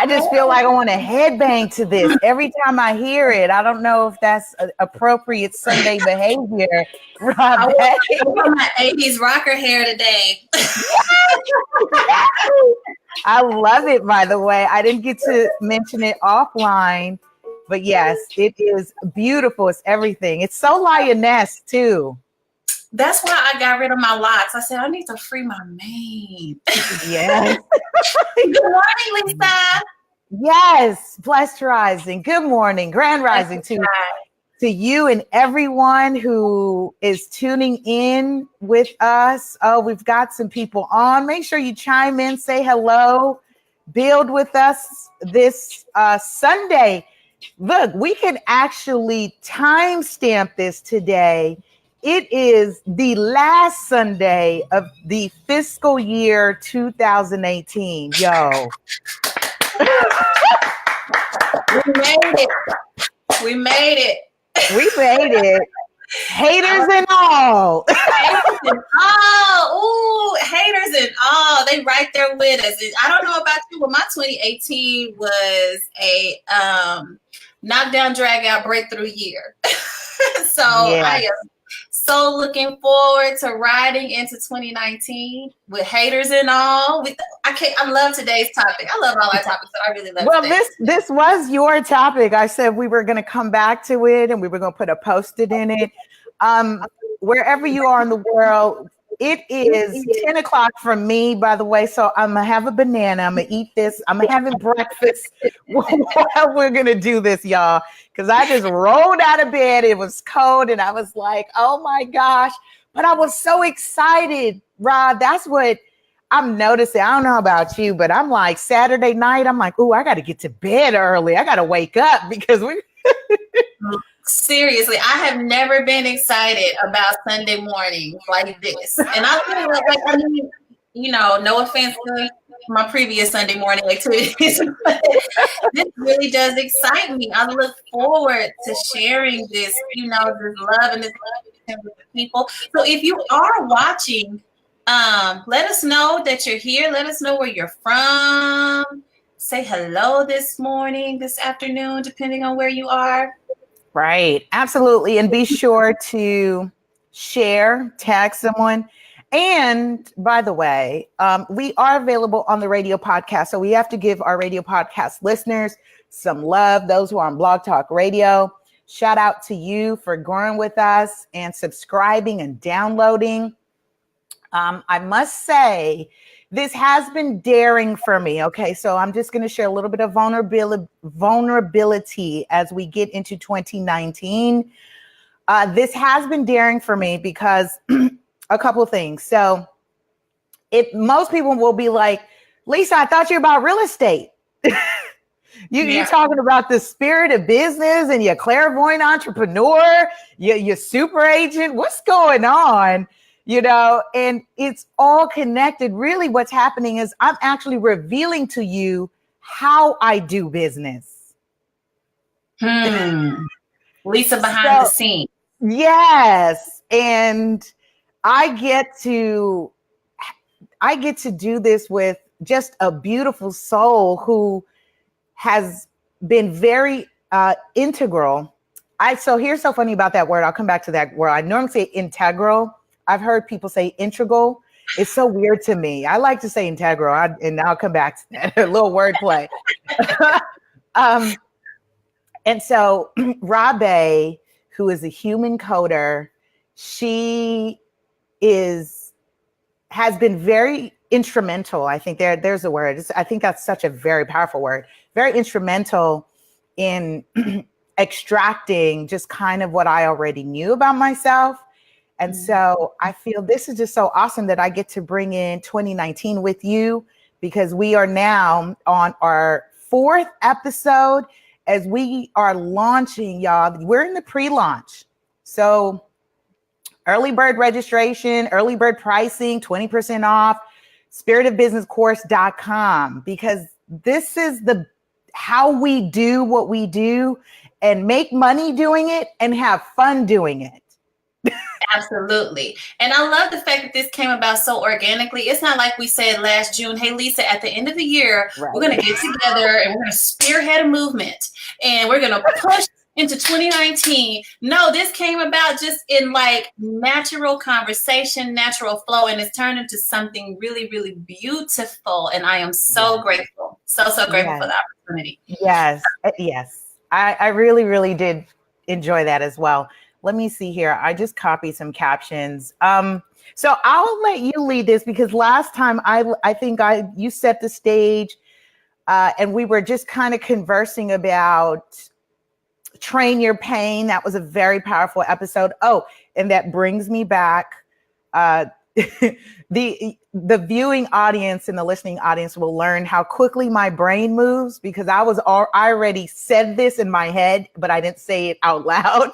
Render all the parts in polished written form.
I just feel like I want to headbang to this every time I hear it. I don't know if that's appropriate Sunday behavior, Rob. I wore my 80s rocker hair today. I love it, by the way. I didn't get to mention it offline, but yes, it is beautiful. It's everything. It's so lioness, too. That's why I got rid of my locks. I said, I need to free my mane. Yes. Good morning, Lisa. Yes. Blessed rising. Good morning. Grand rising to you and everyone who is tuning in with us. Oh, we've got some people on. Make sure you chime in, say hello, build with us this Sunday. Look, we can actually timestamp this today. It is the last Sunday of the fiscal year 2018. Yo. We made it. We made it. We made it. Haters and all. Haters and all. Ooh, haters and all. They right there with us. I don't know about you, but my 2018 was a knockdown, drag out, breakthrough year. So yeah. I am so looking forward to riding into 2019 with haters and all. I love today's topic. I love all our topics, but I really love this was your topic. I said we were going to come back to it and we were going to put a post-it in it. Wherever you are in the world, it is 10 o'clock for me, by the way. So I'm going to have a banana. I'm going to eat this. I'm having breakfast while we're going to do this, y'all. Because I just rolled out of bed. It was cold and I was like, oh my gosh. But I was so excited, Rod. That's what I'm noticing. I don't know about you, but I'm like Saturday night. I'm like, ooh, I got to get to bed early. I got to wake up because we. Seriously, I have never been excited about Sunday morning like this. And I feel like, I mean, you know, no offense to my previous Sunday morning activities, but this really does excite me. I look forward to sharing this, you know, this love and this love with the people. So if you are watching, let us know that you're here. Let us know where you're from. Say hello this morning, this afternoon, depending on where you are. Right. Absolutely. And be sure to share, tag someone. And by the way, we are available on the radio podcast. So we have to give our radio podcast listeners some love. Those who are on Blog Talk Radio, shout out to you for growing with us and subscribing and downloading. I must say, this has been daring for me. Okay, so I'm just going to share a little bit of vulnerability as we get into 2019. This has been daring for me because a couple of things. So most people will be like, Lisa, I thought you were about real estate. You're talking about the spirit of business and you're clairvoyant entrepreneur, you're super agent. What's going on? You know, and it's all connected. Really, what's happening is I'm actually revealing to you how I do business. Lisa behind the scenes. Yes. And I get to do this with just a beautiful soul who has been very integral. So here's so funny about that word. I'll come back to that word. I normally say integral. I've heard people say integral. It's so weird to me. I like to say integral, and I'll come back to that. A little wordplay. And so Rabe, who is a human coder, she has been very instrumental. I think there's a word. I think that's such a very powerful word. Very instrumental in extracting just kind of what I already knew about myself. And so I feel this is just so awesome that I get to bring in 2019 with you, because we are now on our 4th episode as we are launching, y'all. We're in the pre-launch. So early bird registration, early bird pricing, 20% off, spiritofbusinesscourse.com, because this is how we do what we do and make money doing it and have fun doing it. Absolutely. And I love the fact that this came about so organically. It's not like we said last June, hey, Lisa, at the end of the year, we're going to get together and we're going to spearhead a movement and we're going to push into 2019. No, this came about just in like natural conversation, natural flow, and it's turned into something really, really beautiful. And I am so grateful. So grateful for the opportunity. Yes. I really, really did enjoy that as well. Let me see here. I just copied some captions. So I'll let you lead this because last time I think you set the stage and we were just kind of conversing about train your pain. That was a very powerful episode. Oh, and that brings me back. The viewing audience and the listening audience will learn how quickly my brain moves because I already said this in my head, but I didn't say it out loud.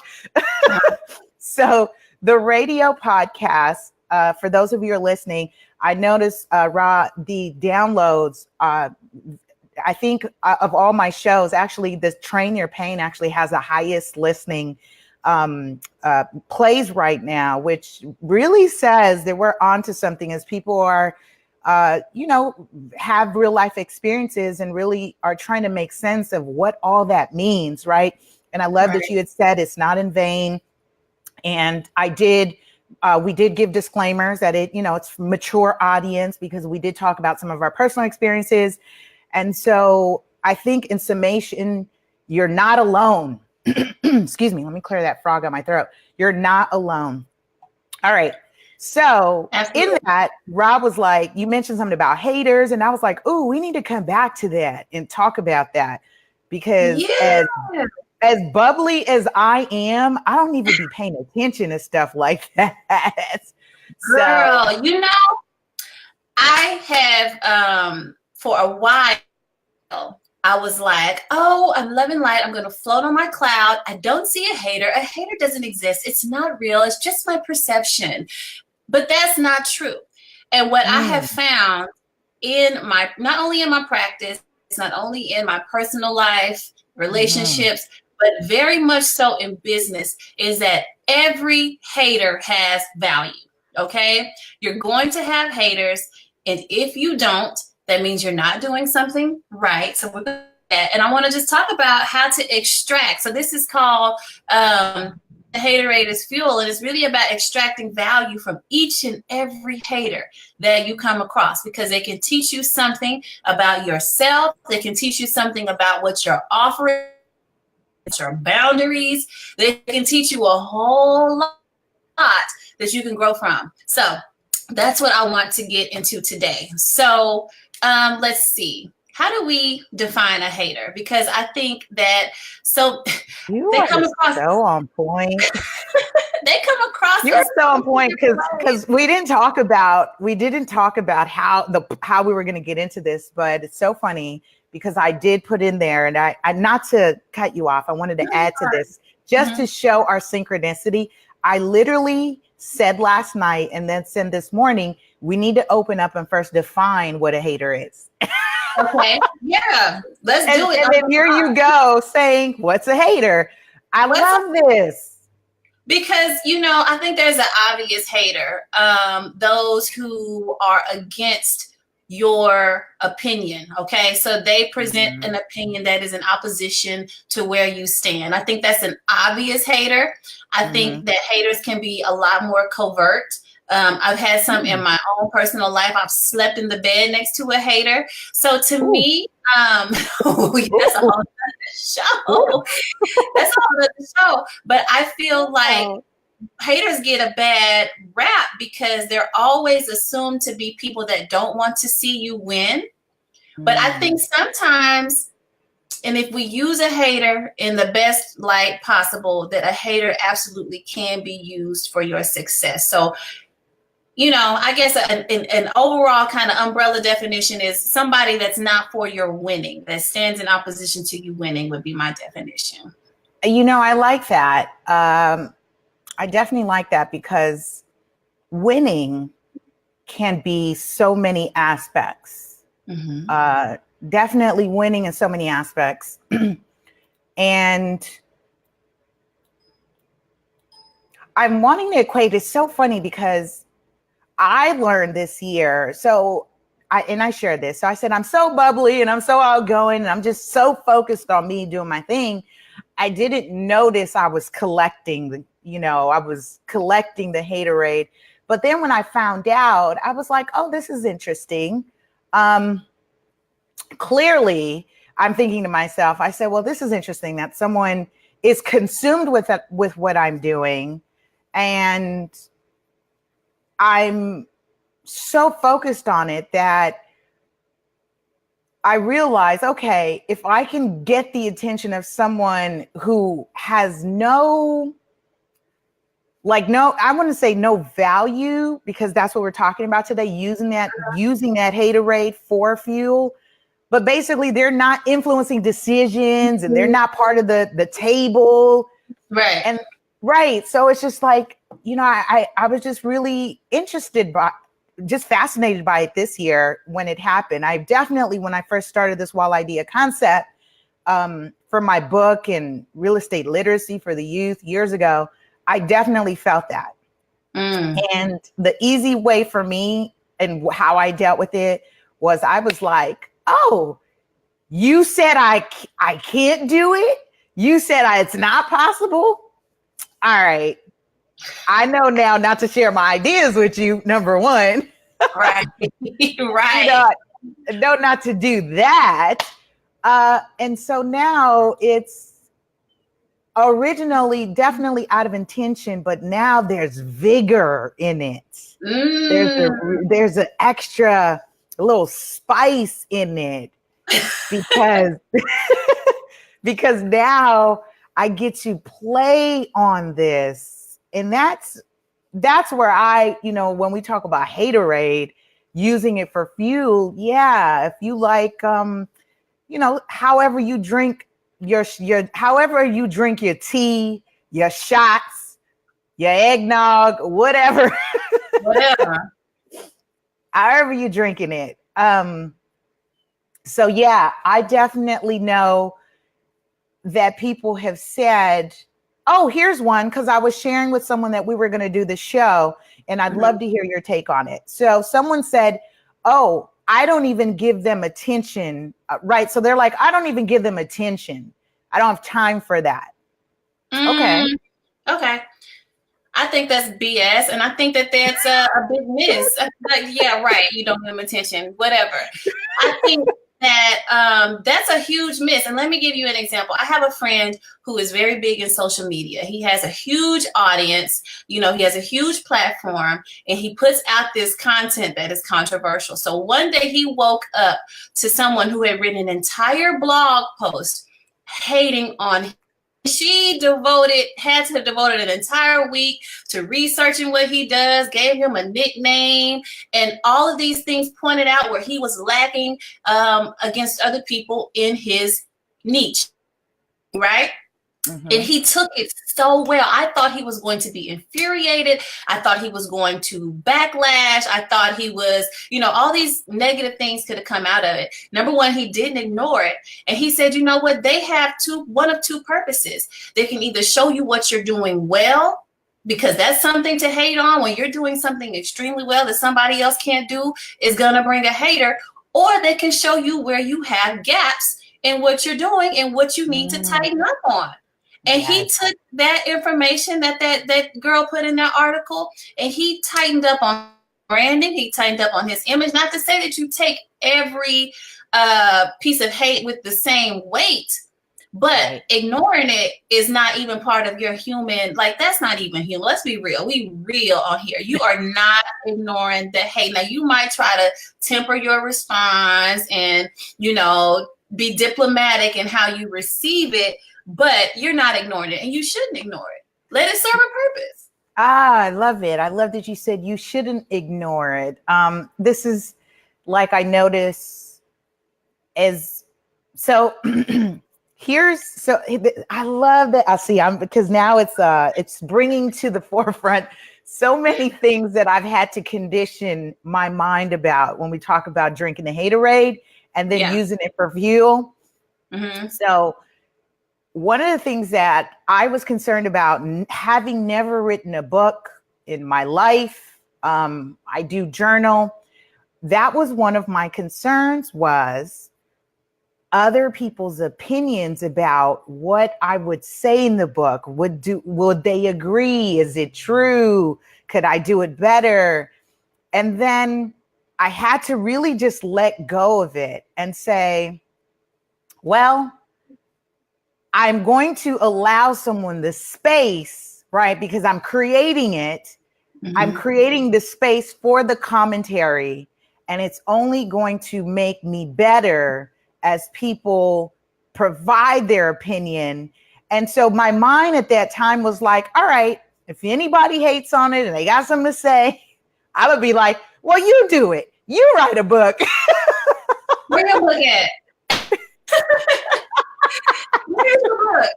So the radio podcast, for those of you who are listening, I noticed the downloads. I think of all my shows, actually, the Train Your Pain actually has the highest listening plays right now, which really says that we're onto something as people are, have real life experiences and really are trying to make sense of what all that means, right? And I love that you had said it's not in vain. And we did give disclaimers that it's mature audience because we did talk about some of our personal experiences. And so I think in summation, you're not alone. Excuse me, let me clear that frog out my throat. You're not alone. All right. So in that, Rob was like, you mentioned something about haters. And I was like, oh, we need to come back to that and talk about that because as bubbly as I am, I don't even be paying attention to stuff like that. Girl, I have, for a while, I was like, oh, I'm loving light. I'm going to float on my cloud. I don't see a hater. A hater doesn't exist. It's not real. It's just my perception. But that's not true. And what I have found not only in my practice, not only in my personal life, relationships, but very much so in business, is that every hater has value. Okay? You're going to have haters. And if you don't, that means you're not doing something right. So we're going to do that. And I want to just talk about how to extract. So this is called the Haterade is fuel. And it's really about extracting value from each and every hater that you come across because they can teach you something about yourself. They can teach you something about what you're offering, your boundaries. They can teach you a whole lot that you can grow from. So that's what I want to get into today. So let's see. How do we define a hater? Because I think that they come across so on point. They come across. You're so on point because we didn't talk about how we were going to get into this, but it's so funny because I did put in there, and I not to cut you off, I wanted to add to this just to show our synchronicity. I literally said last night and then said this morning, we need to open up and first define what a hater is. Okay. Yeah. Let's do it. And then here you go saying, what's a hater? I love this. Because, I think there's an obvious hater. Those who are against your opinion. Okay. So they present an opinion that is in opposition to where you stand. I think that's an obvious hater. I think that haters can be a lot more covert. I've had some in my own personal life. I've slept in the bed next to a hater. So to me, that's a whole other show. That's a whole other show. But I feel like haters get a bad rap because they're always assumed to be people that don't want to see you win. But I think sometimes, and if we use a hater in the best light possible, that a hater absolutely can be used for your success. So, I guess an overall kind of umbrella definition is somebody that's not for your winning, that stands in opposition to you winning would be my definition. I like that. I definitely like that because winning can be so many aspects. Definitely winning in so many aspects. And I'm wanting to equate. It's so funny because I learned this year. So I shared this. So I said, I'm so bubbly and I'm so outgoing and I'm just so focused on me doing my thing. I didn't notice I was collecting the, I was collecting the Haterade. But then when I found out, I was like, oh, this is interesting. Clearly, I'm thinking to myself, I said, well, this is interesting that someone is consumed with what I'm doing. And I'm so focused on it that I realize, okay, if I can get the attention of someone who has I wouldn't say no value, because that's what we're talking about today, using that Haterade for fuel. But basically they're not influencing decisions and they're not part of the table. Right. And right. So it's just like, I was just really fascinated by it this year when it happened. I definitely, when I first started this Wall Idea concept for my book and real estate literacy for the youth years ago, I definitely felt that. And the easy way for me and how I dealt with it was I was like, oh, you said I can't do it? You said it's not possible? All right. I know now not to share my ideas with you, number one. Right. Right. No, not to do that. And so now it's originally definitely out of intention, but now there's vigor in it. There's an extra little spice in it because now I get to play on this. And that's where when we talk about Haterade, using it for fuel. Yeah. If you like, however you drink your tea, your shots, your eggnog, whatever, however you're drinking it. So yeah, I definitely know that people have said, oh, here's one, because I was sharing with someone that we were going to do the show, and I'd love to hear your take on it. So someone said, oh, I don't even give them attention. Right. So they're like, I don't even give them attention. I don't have time for that. Okay. I think that's BS, and I think that that's a big miss. Like, yeah, right. You don't give them attention, whatever. I think that that's a huge miss. And let me give you an example. I have a friend who is very big in social media. He has a huge audience. He has a huge platform, and he puts out this content that is controversial. So one day he woke up to someone who had written an entire blog post hating on him. She had to have devoted an entire week to researching what he does, gave him a nickname, and all of these things pointed out where he was lacking against other people in his niche, right? And he took it so well. I thought he was going to be infuriated. I thought he was going to backlash. I thought he was, all these negative things could have come out of it. Number one, he didn't ignore it. And he said, you know what? They have one of two purposes. They can either show you what you're doing well, because that's something to hate on. When you're doing something extremely well that somebody else can't do, is going to bring a hater, or they can show you where you have gaps in what you're doing and what you need to tighten up on. And he took that information that girl put in that article, and he tightened up on branding. He tightened up on his image. Not to say that you take every piece of hate with the same weight, but ignoring it is not even part of your human. Like, that's not even human. Let's be real. We real on here. You are not ignoring the hate. Now, you might try to temper your response and, be diplomatic in how you receive it, but you're not ignoring it, and you shouldn't ignore it. Let it serve a purpose. I love it. I love that you said you shouldn't ignore it. This is like, I notice as so I love that. Because now it's bringing to the forefront so many things that I've had to condition my mind about when we talk about drinking the Haterade and then using it for fuel. So one of the things that I was concerned about, having never written a book in my life, I do journal. That was one of my concerns, was other people's opinions about what I would say in the book. Would they agree? Is it true? Could I do it better? And then I had to really just let go of it and say, well, I'm going to allow someone the space, right? Because I'm creating it. Mm-hmm. I'm creating the space for the commentary, and it's only going to make me better as people provide their opinion. And so my mind at that time was like, all right, if anybody hates on it and they got something to say, I would be like, well, you do it. You write a book. Where your book at? Where's your book?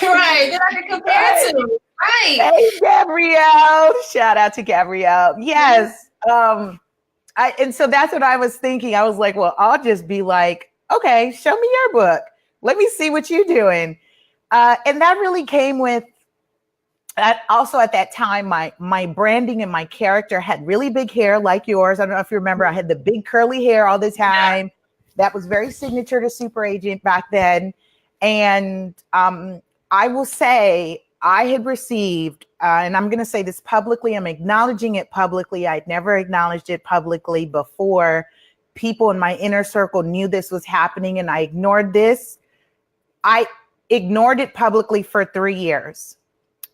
Right, that I can compare it to. Right. Hey, Gabrielle. Shout out to Gabrielle. Yes. And so that's what I was thinking. I was like, well, I'll just be like, okay, show me your book. Let me see what you're doing. And that really came with, also at that time, my branding and my character had really big hair like yours. I don't know if you remember, I had the big curly hair all the time. Yeah. That was very signature to Super Agent back then. And I will say I had received, and I'm going to say this publicly, I'm acknowledging it publicly. I'd never acknowledged it publicly before. People in my inner circle knew this was happening, and I ignored this. I ignored it publicly for 3 years.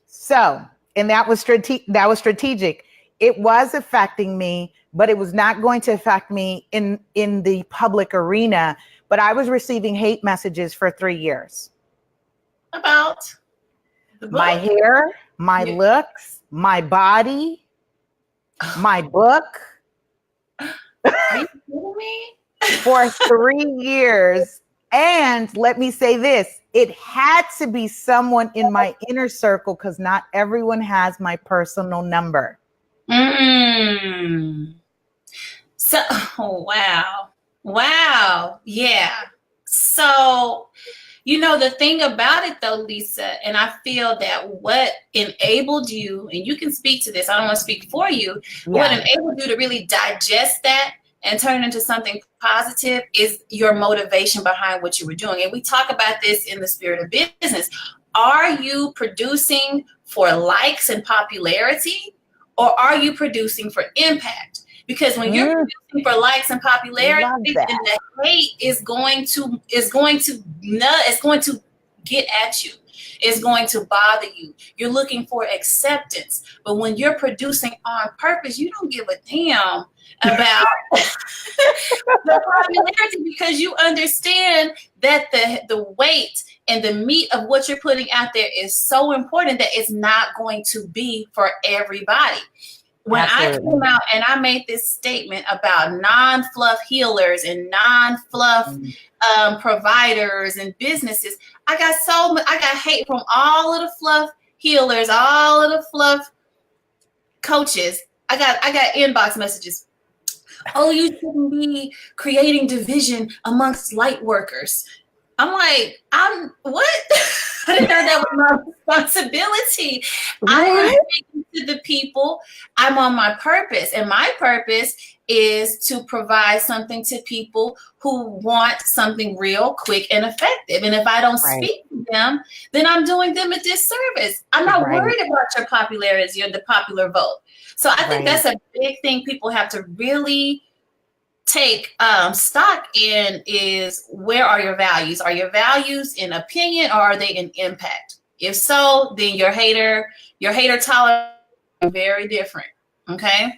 So, and that was strategic. It was affecting me, but it was not going to affect me in the public arena. But I was receiving hate messages for 3 years. About the book? My hair, my looks, my body, my book. Are you kidding me? For 3 years. And let me say this, it had to be someone in my inner circle, because not everyone has my personal number. So, wow. Yeah. So, the thing about it though, Lisa, and I feel that what enabled you, and you can speak to this, I don't want to speak for you, what enabled you to really digest that and turn it into something positive is your motivation behind what you were doing. And we talk about this in the spirit of business. Are you producing for likes and popularity, or are you producing for impact? Because when you're producing for likes and popularity, then the hate is going to get at you. It's going to bother you. You're looking for acceptance. But when you're producing on purpose, you don't give a damn about the popularity, because you understand that the weight and the meat of what you're putting out there is so important that it's not going to be for everybody. When Absolutely. I came out and I made this statement about non-fluff healers and non-fluff providers and businesses, I got hate from all of the fluff healers, all of the fluff coaches. I got inbox messages. Oh, you shouldn't be creating division amongst light workers. I'm like, what? I didn't know that was my responsibility. I am speaking to the people. I'm on my purpose, and my purpose is to provide something to people who want something real, quick, and effective. And if I don't speak to them, then I'm doing them a disservice. I'm not worried about your popularity or the popular vote. So I think that's a big thing people have to really take stock in, is where are your values? Are your values in opinion, or are they in impact? If so, then your hater tolerance is very different. Okay.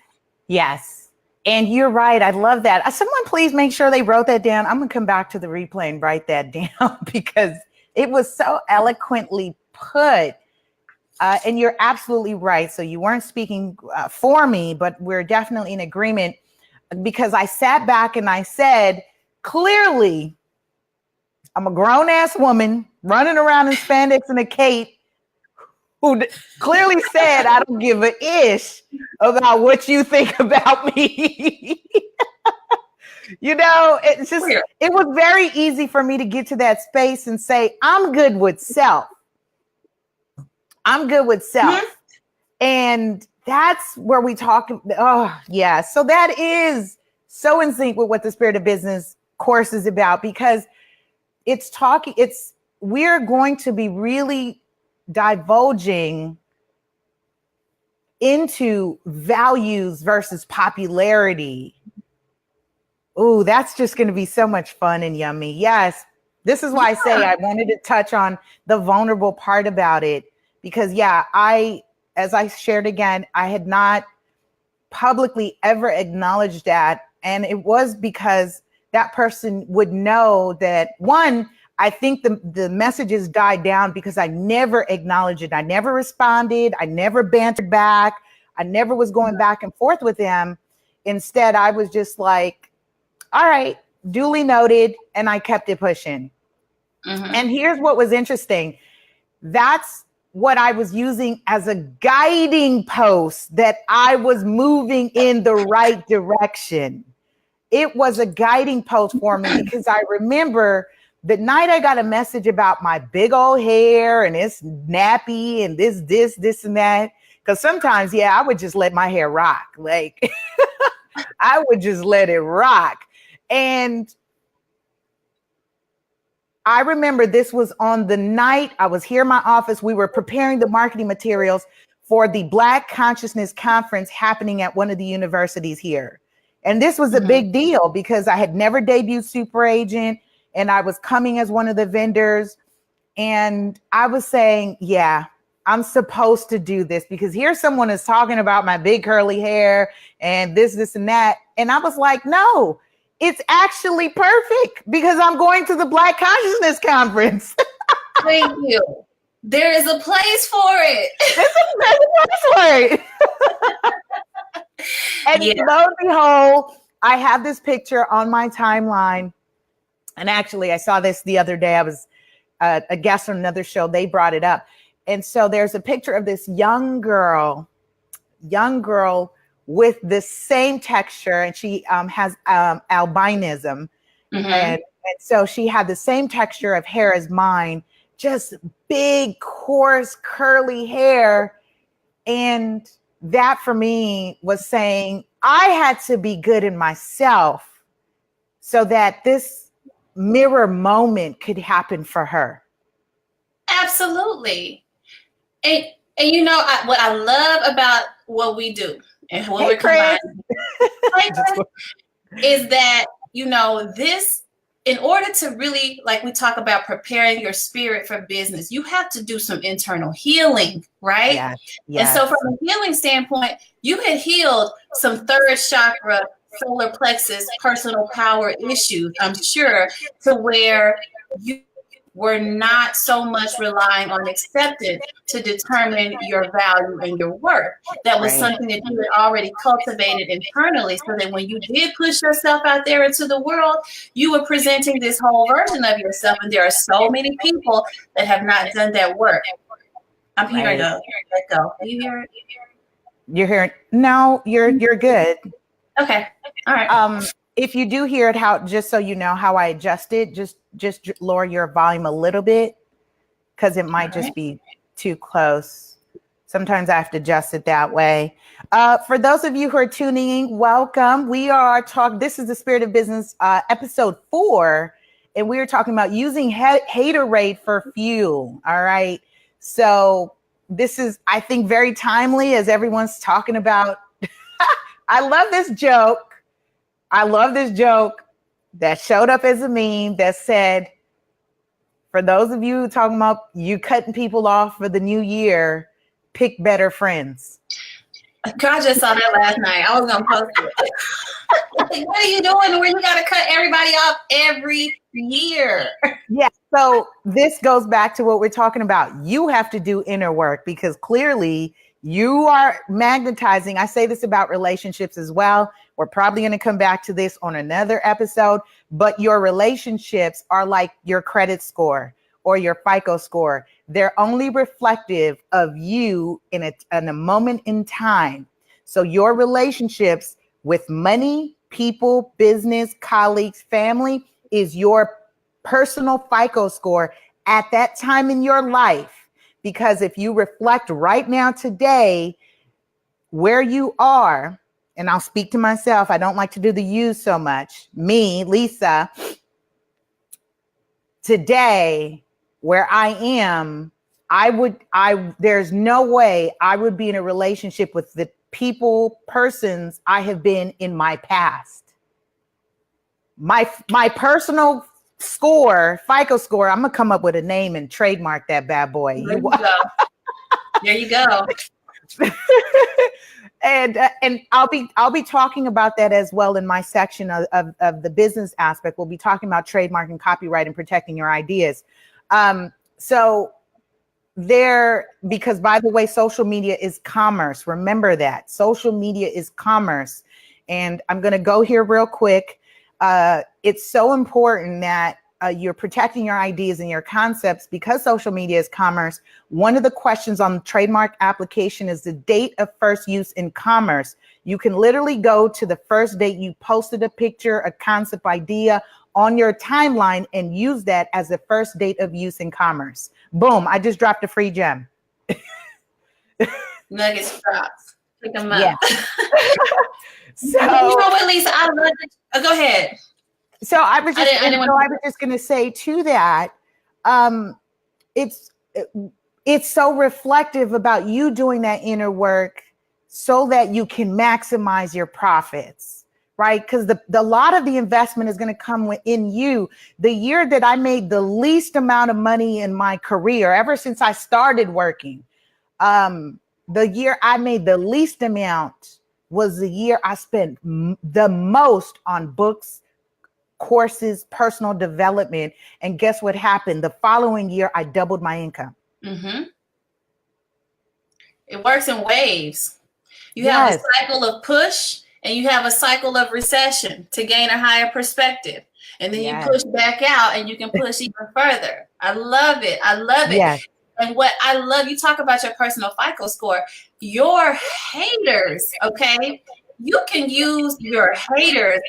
Yes. And you're right. I love that. Someone please make sure they wrote that down. I'm going to come back to the replay and write that down because it was so eloquently put. And you're absolutely right. So you weren't speaking for me, but we're definitely in agreement, because I sat back and I said, clearly, I'm a grown ass woman running around in spandex and a cape who clearly said, I don't give a ish about what you think about me. It's just, it was very easy for me to get to that space and say, I'm good with self. I'm good with self. Mm-hmm. And that's where we talk. Oh, yeah. So that is so in sync with what the Spirit of Business course is about, because we're going to be really divulging into values versus popularity. Ooh, that's just going to be so much fun and yummy. Yes. This is why I say I wanted to touch on the vulnerable part about it, because as I shared again, I had not publicly ever acknowledged that. And it was because that person would know that, one, I think the messages died down because I never acknowledged it. I never responded. I never bantered back. I never was going back and forth with them. Instead, I was just like, all right, duly noted. And I kept it pushing. Mm-hmm. And here's what was interesting. That's what I was using as a guiding post, that I was moving in the right direction. It was a guiding post for me, because I remember the night I got a message about my big old hair and it's nappy and this and that. Because sometimes, I would just let my hair rock. Like, I would just let it rock. And I remember this was on the night I was here in my office. We were preparing the marketing materials for the Black Consciousness Conference happening at one of the universities here. And this was a big deal because I had never debuted Super Agent, and I was coming as one of the vendors. And I was saying, I'm supposed to do this, because here someone is talking about my big curly hair and this and that. And I was like, no, it's actually perfect, because I'm going to the Black Consciousness Conference. Thank you. There is a place for it. There's a place for it. And lo and behold, I have this picture on my timeline. And actually, I saw this the other day. I was a guest on another show. They brought it up. And so there's a picture of this young girl with the same texture. And she has albinism. Mm-hmm. And so she had the same texture of hair as mine, just big, coarse, curly hair. And that for me was saying I had to be good in myself so that this mirror moment could happen for her. Absolutely. And what I love about what we do and what we're combining is that, this, in order to really, like we talk about preparing your spirit for business, you have to do some internal healing, right? Yes. And so from a healing standpoint, you had healed some third chakra, solar plexus, personal power issues, I'm sure, to where you were not so much relying on acceptance to determine your value and your worth. That was something that you had already cultivated internally, so that when you did push yourself out there into the world, you were presenting this whole version of yourself. And there are so many people that have not done that work. I'm hearing let go. Are you hearing? You're hearing? No, you're good. Okay. All right. If you do hear it, just so you know how I adjust it, just lower your volume a little bit, because it might just be too close. Sometimes I have to adjust it that way. For those of you who are tuning in, welcome. We are talking, this is the Spirit of Business, episode 4, and we are talking about using Haterade for fuel. All right. So this is, I think, very timely, as everyone's talking about. I love this joke that showed up as a meme that said, for those of you talking about you cutting people off for the new year, pick better friends. I just saw that last night. I was going to post it. Like, what are you doing where you got to cut everybody off every year? Yeah. So this goes back to what we're talking about. You have to do inner work, because clearly you are magnetizing. I say this about relationships as well. We're probably going to come back to this on another episode, but your relationships are like your credit score or your FICO score. They're only reflective of you in a moment in time. So your relationships with money, people, business, colleagues, family is your personal FICO score at that time in your life. Because if you reflect right now today where you are, and I'll speak to myself, I don't like to do the you so much. Me, Lisa, today, where I am, there's no way I would be in a relationship with the persons I have been in my past. My personal score, FICO score, I'm gonna come up with a name and trademark that bad boy. There you go. There you go. And I'll be talking about that as well in my section of the business aspect. We'll be talking about trademark and copyright and protecting your ideas. Because by the way, social media is commerce. Remember that social media is commerce. And I'm going to go here real quick. It's so important that you're protecting your ideas and your concepts because social media is commerce. One of the questions on the trademark application is the date of first use in commerce. You can literally go to the first date you posted a picture, a concept idea on your timeline and use that as the first date of use in commerce. Boom, I just dropped a free gem. Nuggets drops. Pick them up. Yeah. So, you know what, Lisa? I love it. Oh, go ahead. So I was just going to say to that, it's so reflective about you doing that inner work so that you can maximize your profits, right? Because the lot of the investment is going to come within you. The year that I made the least amount of money in my career, ever since I started working, the year I made the least amount was the year I spent the most on books, courses, personal development. And guess what happened? The following year, I doubled my income. Mm-hmm. It works in waves. You have a cycle of push and you have a cycle of recession to gain a higher perspective. And then you push back out and you can push even further. I love it. I love it. Yes. And what I love, you talk about your personal FICO score, your haters, okay? You can use your haters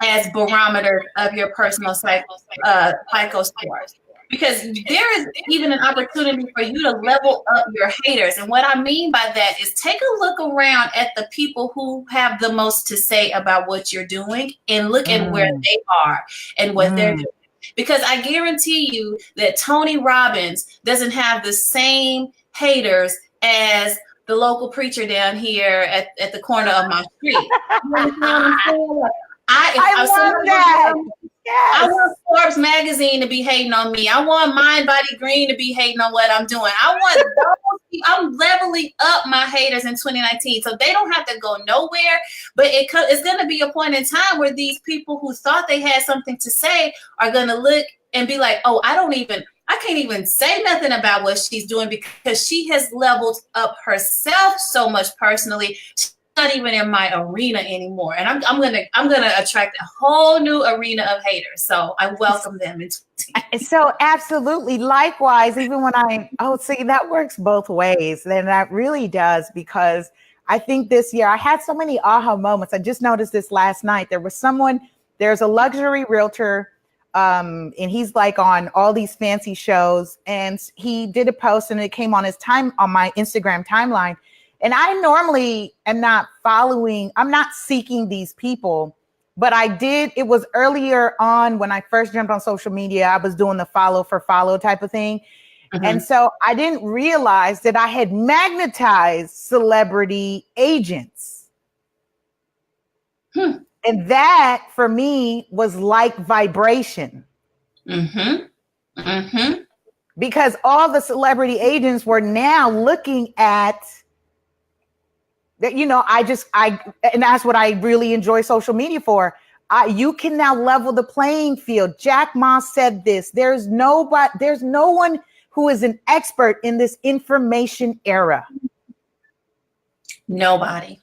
as barometer of your personal FICO score. Because there is even an opportunity for you to level up your haters. And what I mean by that is take a look around at the people who have the most to say about what you're doing and look at where they are and what they're doing. Because I guarantee you that Tony Robbins doesn't have the same haters as the local preacher down here at the corner of my street. I love that. Yes. I want Forbes magazine to be hating on me. I want Mind Body Green to be hating on what I'm doing. I'm leveling up my haters in 2019. So they don't have to go nowhere, but it's going to be a point in time where these people who thought they had something to say are going to look and be like, oh, I can't even say nothing about what she's doing because she has leveled up herself so much personally. She's not even in my arena anymore. And I'm gonna attract a whole new arena of haters. So I welcome them. So absolutely. Likewise, even when see, that works both ways. And that really does, because I think this year I had so many aha moments. I just noticed this last night. There's a luxury realtor, and he's like on all these fancy shows, and he did a post and it came on my Instagram timeline. And I normally am not I'm not seeking these people, but I did. It was earlier on when I first jumped on social media, I was doing the follow for follow type of thing. Mm-hmm. And so I didn't realize that I had magnetized celebrity agents. And that for me was like vibration. Mm-hmm. Mm-hmm. Because all the celebrity agents were now looking at that, and that's what I really enjoy social media for. You can now level the playing field. Jack Ma said this. There's no one who is an expert in this information era. Nobody.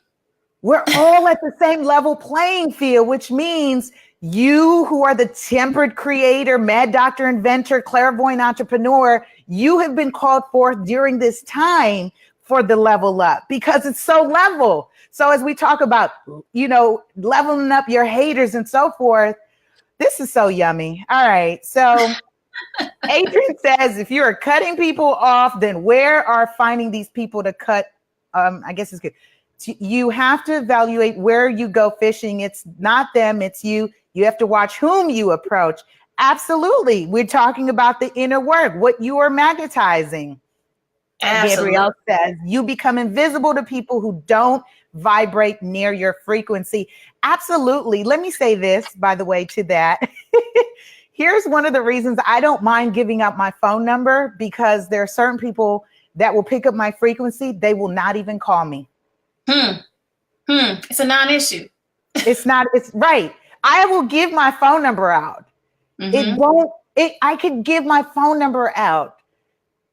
We're all at the same level playing field, which means you who are the tempered creator, mad doctor, inventor, clairvoyant entrepreneur, you have been called forth during this time for the level up because it's so level. So as we talk about, leveling up your haters and so forth, this is so yummy. All right. So Adrian says, if you are cutting people off, then where are finding these people to cut? I guess it's good. You have to evaluate where you go fishing. It's not them, it's you. You have to watch whom you approach. Absolutely. We're talking about the inner work, what you are magnetizing. Absolutely. Gabrielle says, you become invisible to people who don't vibrate near your frequency. Absolutely. Let me say this, by the way, to that. Here's one of the reasons I don't mind giving up my phone number, because there are certain people that will pick up my frequency. They will not even call me. It's a non-issue. It's right. I will give my phone number out. I could give my phone number out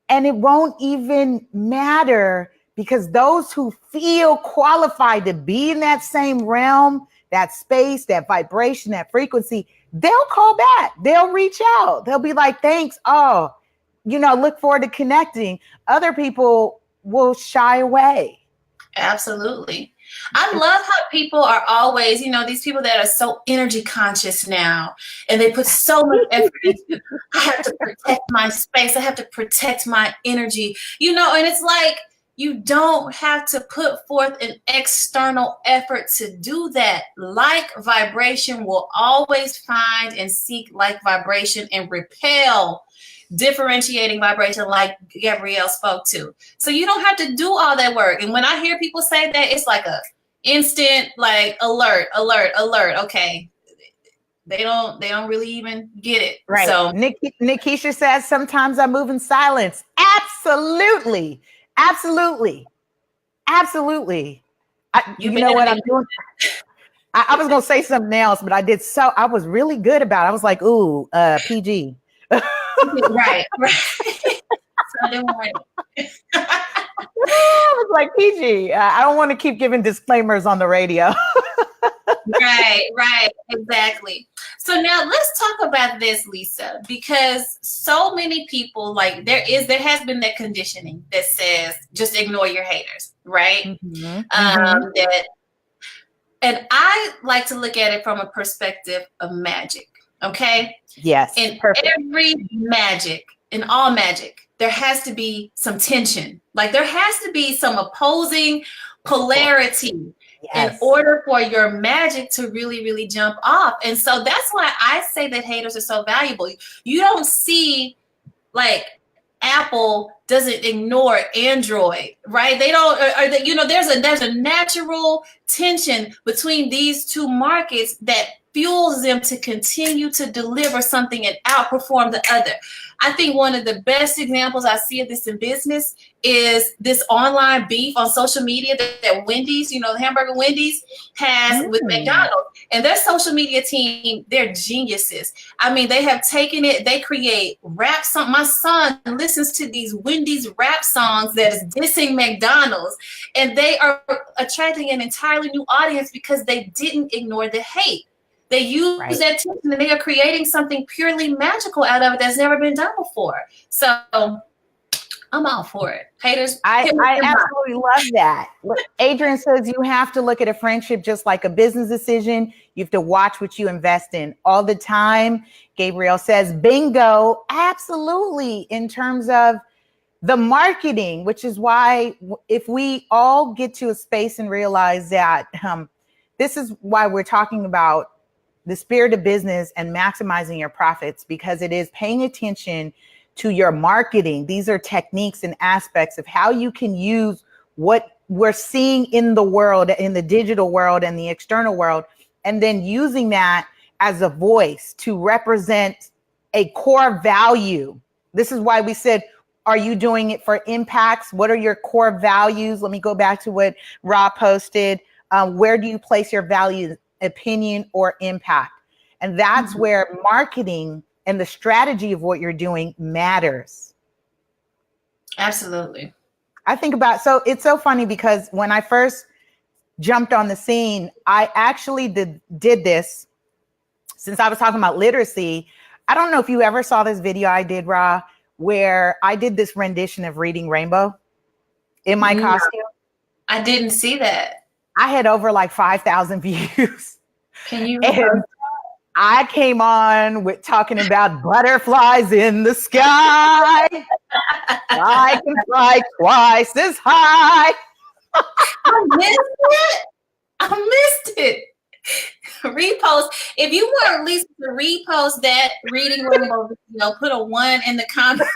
and it won't even matter, because those who feel qualified to be in that same realm, that space, that vibration, that frequency, they'll call back. They'll reach out. They'll be like, thanks. Oh, look forward to connecting. Other people will shy away. Absolutely. I love how people are always, these people that are so energy conscious now, and they put so much effort into, I have to protect my space. I have to protect my energy, and it's like, you don't have to put forth an external effort to do that. Like vibration will always find and seek like vibration and repel differentiating vibration, like Gabrielle spoke to. So you don't have to do all that work. And when I hear people say that, it's like a instant, like alert. Okay. They don't really even get it. Right. So Nikisha says, sometimes I move in silence. Absolutely. You know what I'm doing? I was going to say something else, but I was really good about it. I was like, ooh, PG. Right. Sunday morning. I was like, PG. I don't want to keep giving disclaimers on the radio. Right, exactly. So now let's talk about this, Lisa, because so many people, like there has been that conditioning that says just ignore your haters, right? And I like to look at it from a perspective of magic. Okay. Yes. In every magic, in all magic, there has to be some tension. Like there has to be some opposing polarity in order for your magic to really, really jump off. And so that's why I say that haters are so valuable. You don't see like Apple doesn't ignore Android, right? They don't, there's a natural tension between these two markets that fuels them to continue to deliver something and outperform the other. I think one of the best examples I see of this in business is this online beef on social media that Wendy's, the hamburger Wendy's has with McDonald's. And their social media team, they're geniuses. I mean, they have taken it, they create rap songs. My son listens to these Wendy's rap songs that is dissing McDonald's, and they are attracting an entirely new audience because they didn't ignore the hate. They use that tension and they are creating something purely magical out of it that's never been done before. So I'm all for it. Haters. I absolutely love that. Look, Adrian says you have to look at a friendship just like a business decision. You have to watch what you invest in all the time. Gabrielle says, bingo. Absolutely. In terms of the marketing, which is why if we all get to a space and realize that this is why we're talking about the spirit of business and maximizing your profits, because it is paying attention to your marketing. These are techniques and aspects of how you can use what we're seeing in the world, in the digital world and the external world, and then using that as a voice to represent a core value. This is why we said, are you doing it for impacts? What are your core values? Let me go back to what Rob posted. Where do you place your values? Opinion or impact? And that's where marketing and the strategy of what you're doing matters. Absolutely. I think about, so it's so funny because when I first jumped on the scene, I actually did this since I was talking about literacy. I don't know if you ever saw this video I did, Ra, where I did this rendition of Reading Rainbow in my costume. I didn't see that. I had over like 5,000 views. Can you? And I came on with talking about butterflies in the sky. I can fly twice as high. I missed it. I missed it. Repost. If you want Lisa to repost that reading rainbow video, put a 1 in the comments.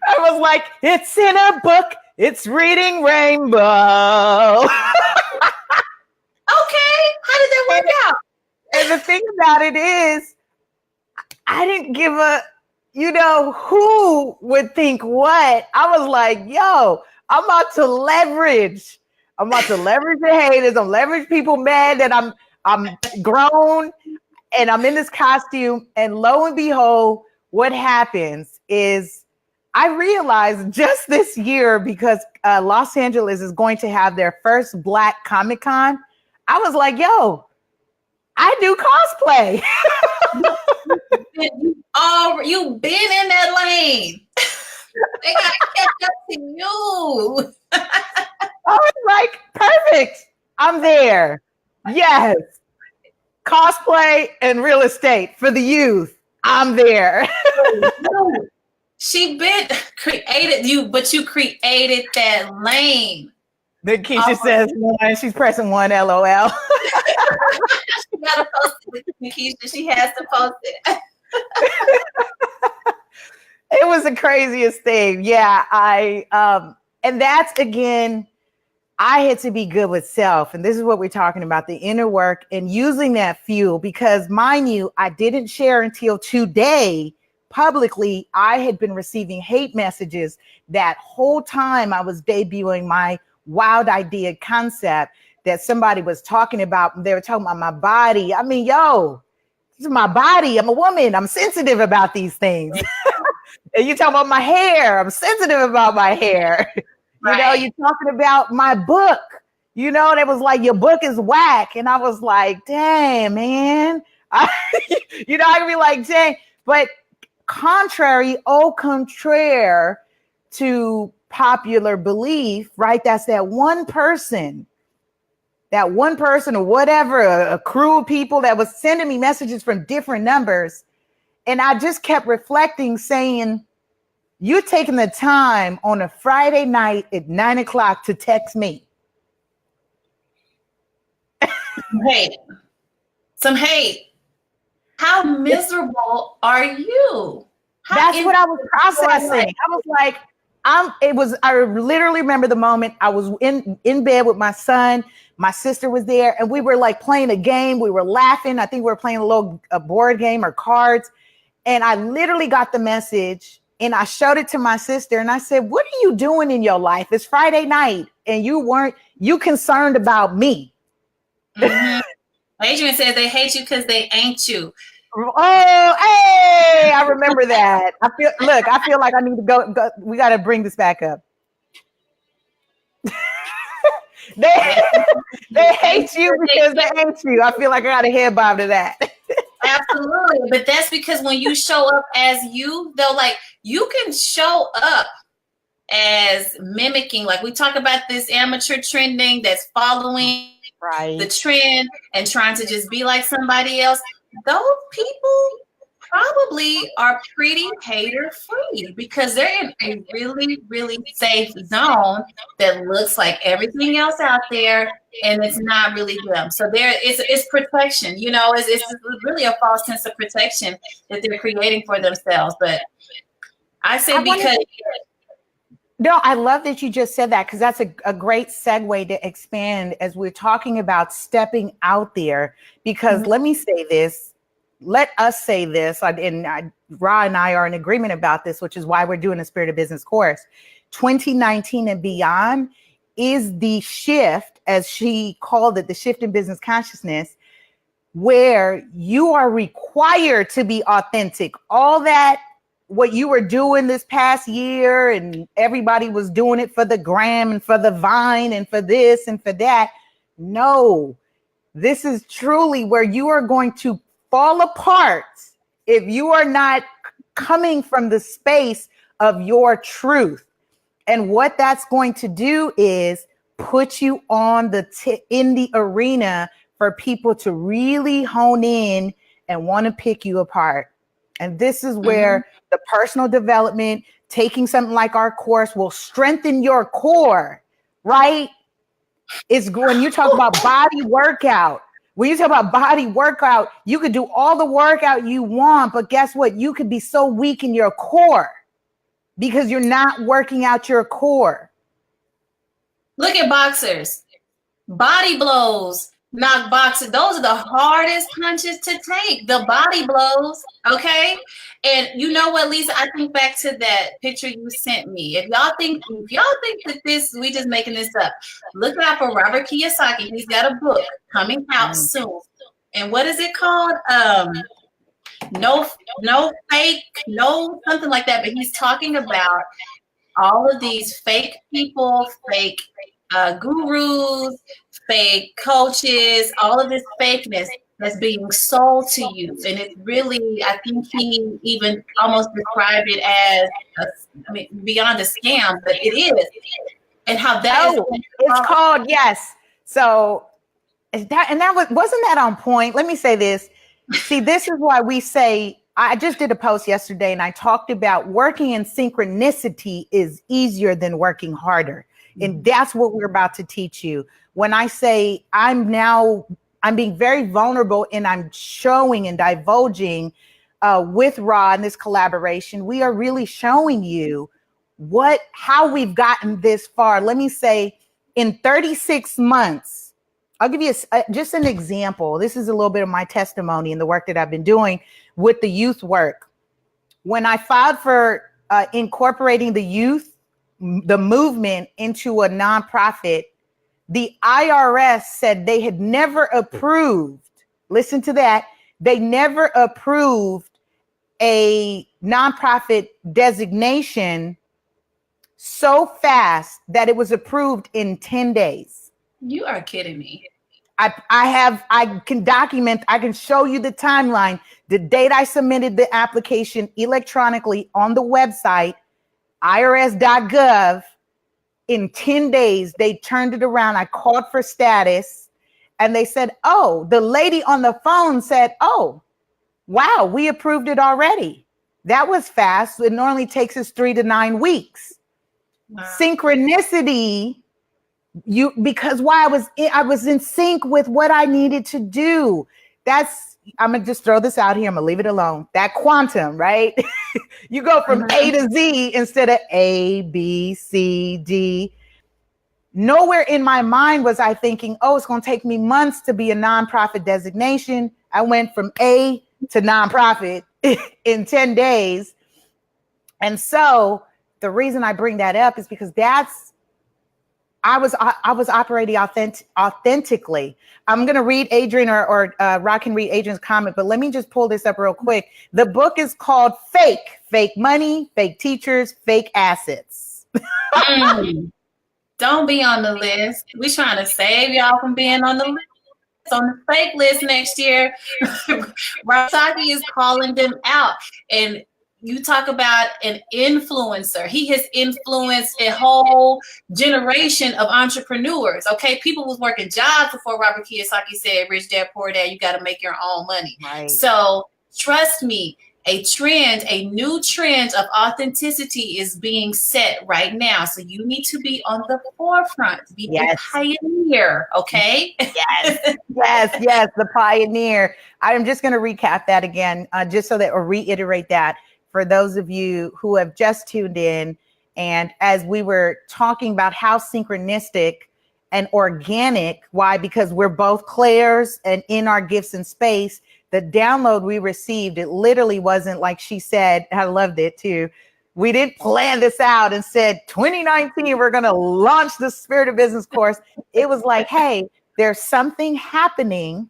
I was like, it's in a book. It's reading rainbow. Okay. How did that work out? And the thing about it is, I didn't give a, who would think what? I was like, yo, I'm about to leverage the haters. I'm leverage people mad that I'm grown and I'm in this costume. And lo and behold, what happens is I realized just this year, because Los Angeles is going to have their first Black Comic-Con. I was like, yo, I do cosplay. You've been in that lane. They got to catch up to you. I was like, perfect. I'm there. Yes. Cosplay and real estate for the youth. I'm there. She been created you, but you created that lane. Then Keisha says one. She's pressing 1 LOL. She gotta post it, Keisha. She has to post it. It was the craziest thing. Yeah, and that's, again, I had to be good with self. And this is what we're talking about, the inner work and using that fuel, because mind you, I didn't share until today publicly. I had been receiving hate messages that whole time I was debuting my wild idea concept that somebody was talking about. They were talking about my body. I mean, yo, this is my body. I'm a woman. I'm sensitive about these things. And you talking about my hair. I'm sensitive about my hair. Right. You're talking about my book. They was like, your book is whack. And I was like, dang, man. I can be like, dang. But contrary to popular belief, right? That's that one person or whatever, a crew of people that was sending me messages from different numbers. And I just kept reflecting, saying, you're taking the time on a Friday night at 9:00 to text me. Some hate. How miserable are you? That's what I was processing. I was like, I literally remember the moment I was in bed with my son. My sister was there and we were like playing a game. We were laughing. I think we were playing a board game or cards. And I literally got the message and I showed it to my sister and I said, what are you doing in your life? It's Friday night and you concerned about me. Mm-hmm. Adrian says they hate you because they ain't you. Oh, hey, I remember that. I feel like I need to go. We got to bring this back up. They hate you because they hate you. I feel like I got a head bob to that. Absolutely. But that's because when you show up as you, though, like you can show up as mimicking, like we talk about this amateur trending that's following the trend and trying to just be like somebody else. Those people probably are pretty hater free because they're in a really, really safe zone that looks like everything else out there, and it's not really them. So it's protection, it's really a false sense of protection that they're creating for themselves. But I say No, I love that you just said that because that's a great segue to expand as we're talking about stepping out there. Because let us say this, and Ra and I are in agreement about this, which is why we're doing the Spirit of Business course. 2019 and beyond is the shift, as she called it, the shift in business consciousness, where you are required to be authentic. All that what you were doing this past year and everybody was doing it for the gram and for the vine and for this and for that. No, this is truly where you are going to fall apart if you are not coming from the space of your truth. And what that's going to do is put you on in the arena for people to really hone in and want to pick you apart. And this is where the personal development, taking something like our course, will strengthen your core, right? It's when you talk about body workout. When you talk about body workout, you could do all the workout you want, but guess what? You could be so weak in your core because you're not working out your core. Look at boxers. Body blows knock boxers. Those are the hardest punches to take. The body blows, okay? And you know what, Lisa? I think back to that picture you sent me. If y'all think that we just making this up, look out for Robert Kiyosaki. He's got a book coming out soon. And what is it called? No fake, no something like that. But he's talking about all of these fake people, fake gurus, fake coaches, all of this fakeness that's being sold to you. And it's really, I think he even almost described it as, beyond a scam, but it is. And how that it's called, yes. So wasn't that on point? Let me say this. See, this is why we say, I just did a post yesterday and I talked about working in synchronicity is easier than working harder. And that's what we're about to teach you. When I say I'm being very vulnerable and I'm showing and divulging with Ra in this collaboration, we are really showing you how we've gotten this far. Let me say in 36 months, I'll give you just an example. This is a little bit of my testimony and the work that I've been doing with the youth work. When I filed for incorporating the movement into a nonprofit, the IRS said they had never approved, listen to that, they never approved a nonprofit designation so fast that it was approved in 10 days. You are kidding me. I can document, I can show you the timeline, the date I submitted the application electronically on the website, irs.gov. In 10 days, they turned it around. I called for status and they said, oh, the lady on the phone said, oh, wow, we approved it already. That was fast. It normally takes us 3 to 9 weeks. Wow. Synchronicity, because why I was in sync with what I needed to do. I'm gonna just throw this out here. I'm gonna leave it alone. That quantum, right? You go from A to Z instead of A, B, C, D. Nowhere in my mind was I thinking, oh, it's gonna take me months to be a nonprofit designation. I went from A to nonprofit in 10 days. And so the reason I bring that up is because I was operating authentically. I'm going to read Adrian or Rock can read Adrian's comment, but let me just pull this up real quick. The book is called Fake Money, Fake Teachers, Fake Assets. Don't be on the list. We're trying to save y'all from being on the list. On the fake list next year. Rasaki is calling them out. And you talk about an influencer. He has influenced a whole generation of entrepreneurs. Okay, people was working jobs before Robert Kiyosaki said, "Rich Dad, Poor Dad, you got to make your own money." Right. So trust me, a new trend of authenticity is being set right now. So you need to be on the forefront, be the pioneer. Okay. Yes, the pioneer. I'm just going to recap that again, just so that or reiterate that. For those of you who have just tuned in, and as we were talking about how synchronistic and organic, why? Because we're both clairs and in our gifts and space, the download we received, it literally wasn't like she said, I loved it too. We didn't plan this out and said 2019, we're going to launch the Spirit of Business course. It was like, hey, there's something happening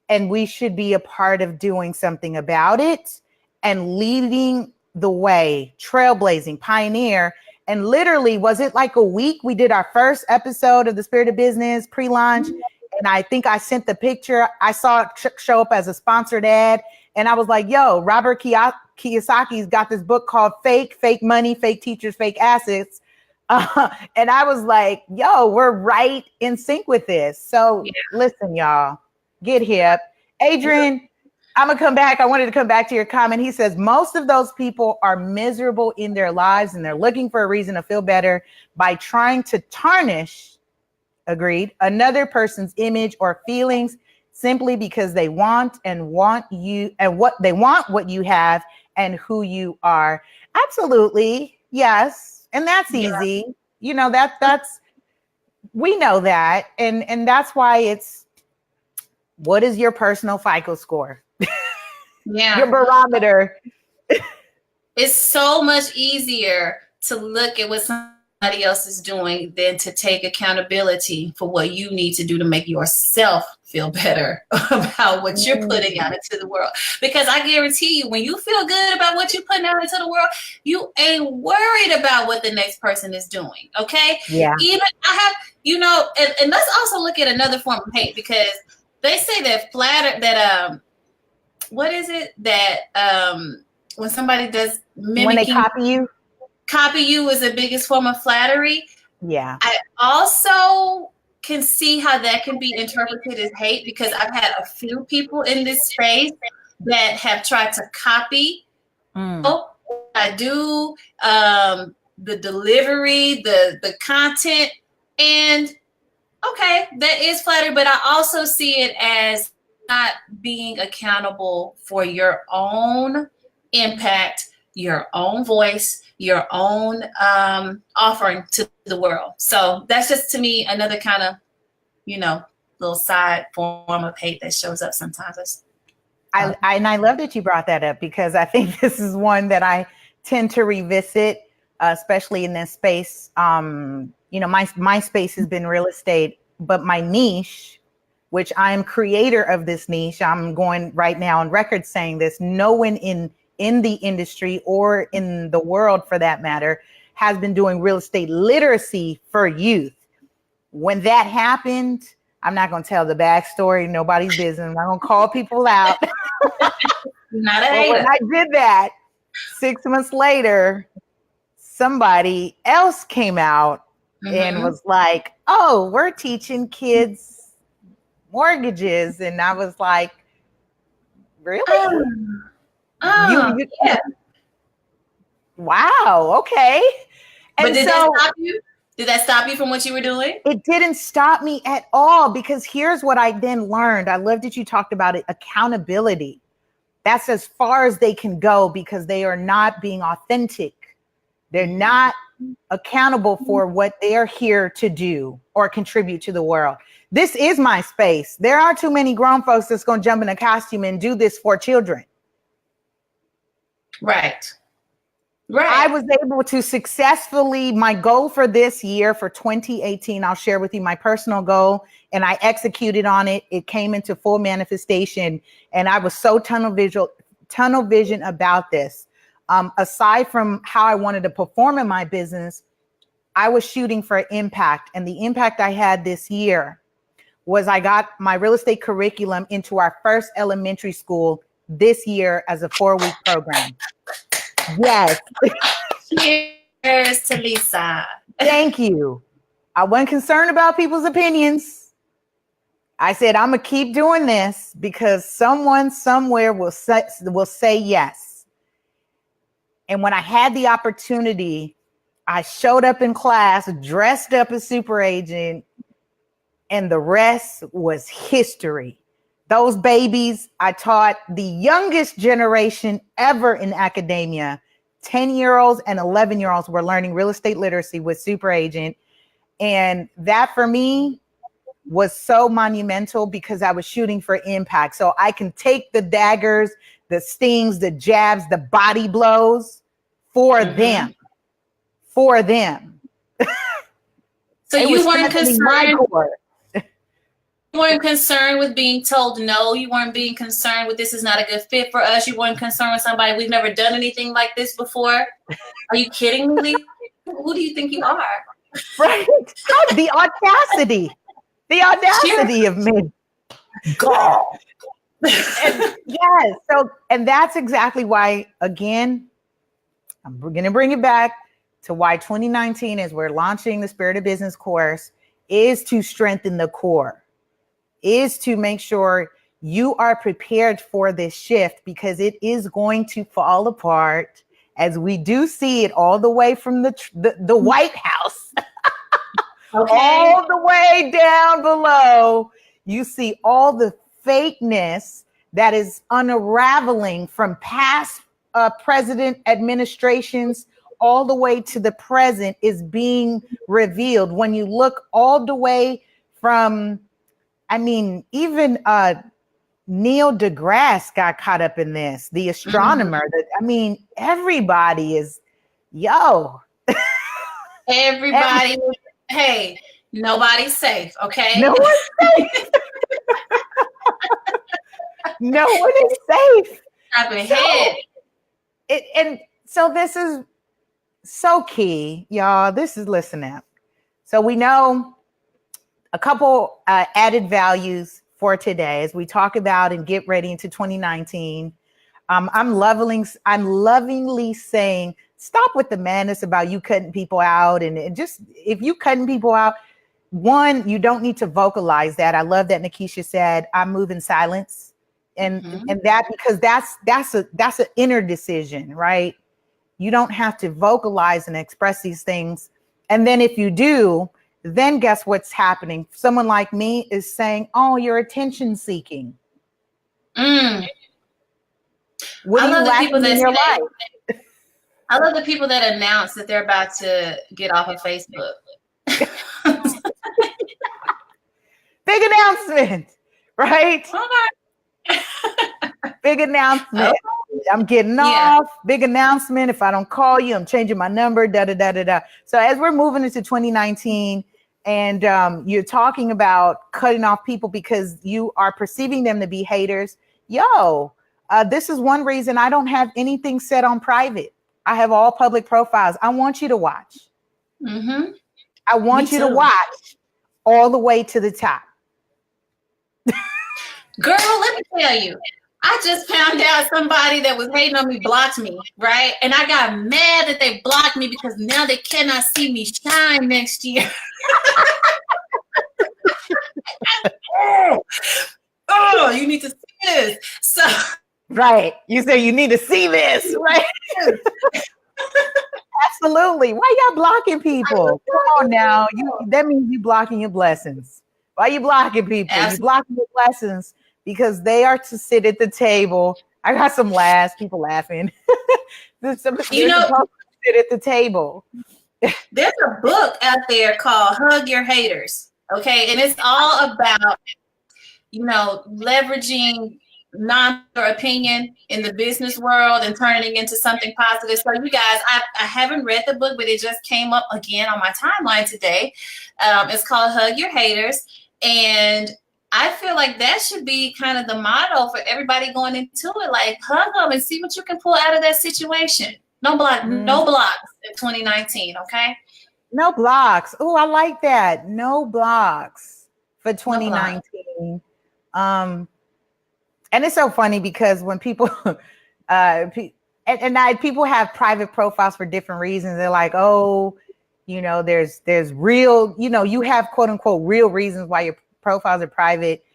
and we should be a part of doing something about it. And leading the way, trailblazing, pioneer. And literally, was it like a week? We did our first episode of the Spirit of Business pre-launch. And I think I sent the picture. I saw it show up as a sponsored ad. And I was like, yo, Robert Kiyosaki's got this book called Fake Money, Fake Teachers, Fake Assets. And I was like, yo, we're right in sync with this. So listen, y'all, get hip. Adrian, I'm going to come back. I wanted to come back to your comment. He says, most of those people are miserable in their lives and they're looking for a reason to feel better by trying to tarnish, agreed, another person's image or feelings simply because they want you and what you have and who you are. Absolutely. Yes. And that's easy. You know, that's we know that. And that's why it's, what is your personal FICO score? Yeah. Your barometer. It's so much easier to look at what somebody else is doing than to take accountability for what you need to do to make yourself feel better about what you're putting out into the world. Because I guarantee you, when you feel good about what you're putting out into the world, you ain't worried about what the next person is doing. Okay? Yeah. Even I have, you know, and let's also look at another form of hate, because they say that what is it that when somebody does mimicking, when they copy you is the biggest form of flattery. Yeah. I also can see how that can be interpreted as hate, because I've had a few people in this space that have tried to copy what I do, the delivery, the content, and okay, that is flattery, but I also see it as not being accountable for your own impact, your own voice, your own offering to the world. So that's just, to me, another kind of, you know, little side form of hate that shows up sometimes. I love that you brought that up, because I think this is one that I tend to revisit, especially in this space. You know, my space has been real estate, but my niche, which I'm creator of this niche, I'm going right now on record saying this, no one in the industry or in the world for that matter has been doing real estate literacy for youth. When that happened, I'm not going to tell the backstory, nobody's business. I'm not going to call people out. Not a But hater. when I did that, 6 months later, somebody else came out and was like, oh, we're teaching kids mortgages. And I was like, really? Yeah. Wow. Okay. And but did that stop you? Did that stop you from what you were doing? It didn't stop me at all, because here's what I then learned. I love that you talked about it. Accountability. That's as far as they can go, because they are not being authentic. They're not accountable for what they're here to do or contribute to the world. This is my space. There are too many grown folks that's going to jump in a costume and do this for children. Right. I was able to successfully, my goal for this year, for 2018, I'll share with you my personal goal, and I executed on it. It came into full manifestation, and I was so tunnel vision about this. Aside from how I wanted to perform in my business, I was shooting for impact. And the impact I had this year was I got my real estate curriculum into our first elementary school this year as a 4-week program. Yes. Cheers to Lisa. Thank you. I wasn't concerned about people's opinions. I said, I'm going to keep doing this because someone somewhere will say yes. And when I had the opportunity, I showed up in class, dressed up as super agent, and the rest was history. Those babies, I taught the youngest generation ever in academia. 10-year-olds and 11-year-olds were learning real estate literacy with super agent. And that for me was so monumental because I was shooting for impact. So I can take the daggers, the stings, the jabs, the body blows for them. For them. So you weren't concerned. You weren't concerned with being told no. You weren't being concerned with this is not a good fit for us. You weren't concerned with somebody, we've never done anything like this before. Are you kidding me? Who do you think you are? Right. The audacity. The audacity of me. God. Yes. So, and that's exactly why, again, I'm going to bring it back to why 2019, as we're launching the Spirit of Business course, is to strengthen the core, is to make sure you are prepared for this shift, because it is going to fall apart, as we do see it all the way from the White House. Okay. All the way down below, you see all the fakeness that is unraveling from past president administrations all the way to the present is being revealed. When you look all the way from, I mean, even Neil deGrasse got caught up in this, the astronomer. I mean, everybody is, everybody. Hey, nobody's safe, okay? No one's safe. No one is safe. And so this is so key, y'all. This is, listen up. So we know a couple added values for today as we talk about and get ready into 2019. I'm lovingly saying, stop with the madness about you cutting people out. And just, if you cutting people out, one, you don't need to vocalize that. I love that Nikisha said, I move in silence. And that, because that's an inner decision, right? You don't have to vocalize and express these things. And then if you do, then guess what's happening? Someone like me is saying, oh, you're attention seeking. What are you lacking in your life? I love the people that announce that they're about to get off of Facebook. Big announcement, right? Big announcement. I'm getting off. Big announcement. If I don't call you, I'm changing my number. Da da da da da. So as we're moving into 2019, and you're talking about cutting off people because you are perceiving them to be haters. This is one reason I don't have anything set on private. I have all public profiles. I want you to watch. I want you to watch all the way to the top. Girl, let me tell you, I just found out somebody that was hating on me blocked me, right? And I got mad that they blocked me because now they cannot see me shine next year. Oh, you need to see this. So, right. You say you need to see this, right? Absolutely. Why y'all blocking people? Come on now. That means you blocking your blessings. Why you blocking people? You blocking your blessings because they are to sit at the table. I got some laughs, people laughing. Sit at the table. There's a book out there called Hug Your Haters. Okay. And it's all about, leveraging non-your opinion in the business world and turning it into something positive. So you guys, I haven't read the book, but it just came up again on my timeline today. It's called Hug Your Haters. And I feel like that should be kind of the motto for everybody going into it. Like, hug them and see what you can pull out of that situation. No blocks in 2019, okay? No blocks. Oh, I like that. No blocks for 2019. And it's so funny because when people, people have private profiles for different reasons. They're like, oh, there's real, you have quote unquote real reasons why your profiles are private.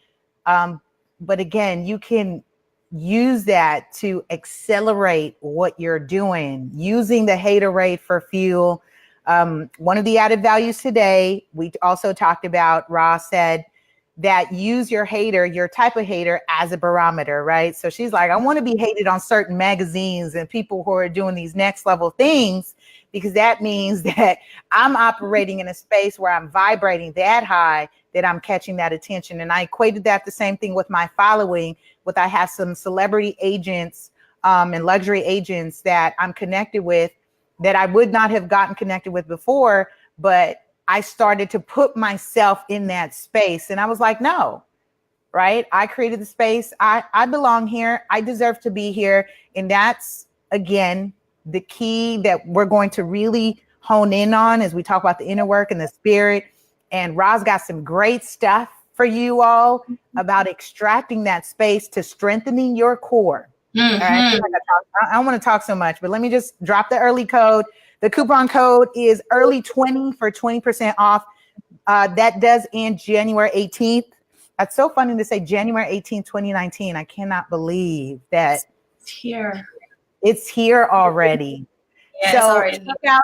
But again, you can use that to accelerate what you're doing, using the Haterade for fuel. One of the added values today, we also talked about, Ross said, that use your hater, your type of hater, as a barometer, right? So she's like, I want to be hated on certain magazines and people who are doing these next level things, because that means that I'm operating in a space where I'm vibrating that high, that I'm catching that attention. And I equated that the same thing with my following, I have some celebrity agents and luxury agents that I'm connected with that I would not have gotten connected with before, but I started to put myself in that space. And I was like, no, right? I created the space. I belong here. I deserve to be here. And that's, again, the key that we're going to really hone in on as we talk about the inner work and the spirit. And Roz got some great stuff for you all about extracting that space to strengthening your core. All right? I don't want to talk so much, but let me just drop the early code. The coupon code is early20 for 20% off. That does end January 18th. That's so funny to say January 18th, 2019. I cannot believe that It's here. It's here already. Yeah, so it's already check out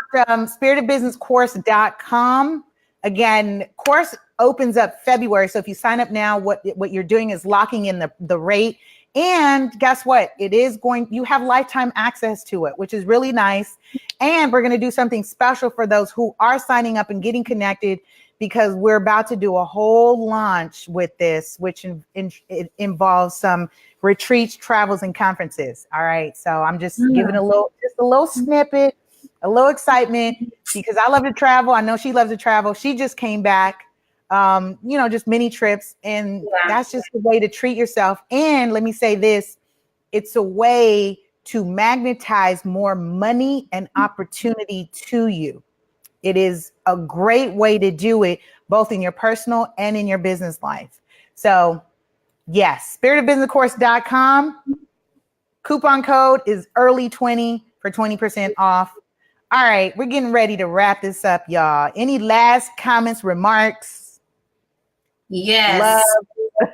spiritedbusinesscourse.com. Again, course opens up February. So if you sign up now, what you're doing is locking in the rate. And guess what? You have lifetime access to it, which is really nice. And we're going to do something special for those who are signing up and getting connected, because we're about to do a whole launch with this, which it involves some retreats, travels, and conferences. All right. So I'm just giving a little snippet, a little excitement, because I love to travel. I know she loves to travel. She just came back, just mini trips. And that's just the way to treat yourself. And let me say this, it's a way to magnetize more money and opportunity to you. It is a great way to do it, both in your personal and in your business life. So yes, spiritedbusinesscourse.com. Coupon code is early20 for 20% off. All right, we're getting ready to wrap this up, y'all. Any last comments, remarks? Yes. Love.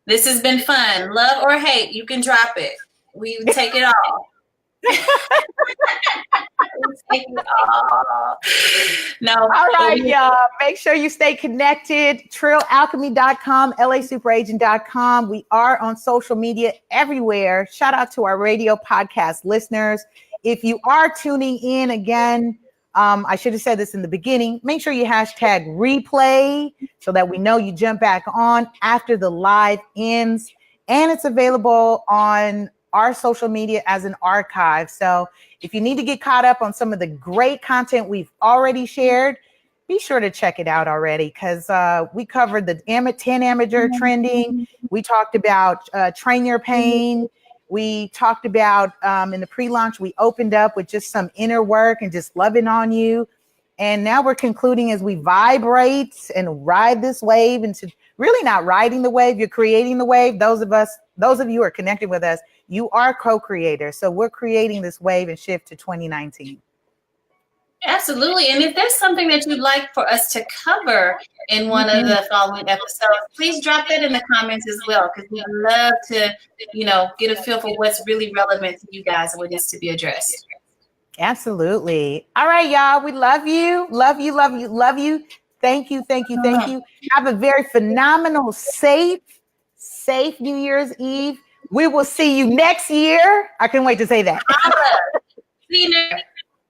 This has been fun. Love or hate, you can drop it. We take it all. No. All right, y'all. Make sure you stay connected. TrillAlchemy.com, LASuperagent.com. We are on social media everywhere. Shout out to our radio podcast listeners. If you are tuning in again, I should have said this in the beginning. Make sure you hashtag replay so that we know you jump back on after the live ends. And it's available on our social media as an archive. So if you need to get caught up on some of the great content we've already shared, be sure to check it out already, because we covered the 10 amateur trending. We talked about train your pain. We talked about in the pre-launch, we opened up with just some inner work and just loving on you. And now we're concluding as we vibrate and ride this wave into really not riding the wave, you're creating the wave. Those of you who are connected with us, you are co-creators. So we're creating this wave and shift to 2019. Absolutely. And if there's something that you'd like for us to cover in one of the following episodes, please drop that in the comments as well, because we'd love to, get a feel for what's really relevant to you guys and what needs to be addressed. Absolutely. All right, y'all. We love you. Love you, love you, love you. Thank you, thank you, thank you. Have a very phenomenal, safe New Year's Eve. We will see you next year. I can't wait to say that.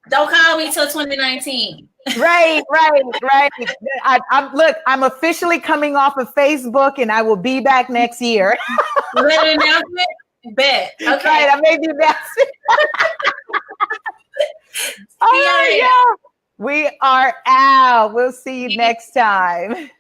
Don't call me till 2019. Right. I'm officially coming off of Facebook, and I will be back next year. You ready to announce it? Bet. Okay. Right, I made the announcement. Oh, yeah. We are out. We'll see you next time.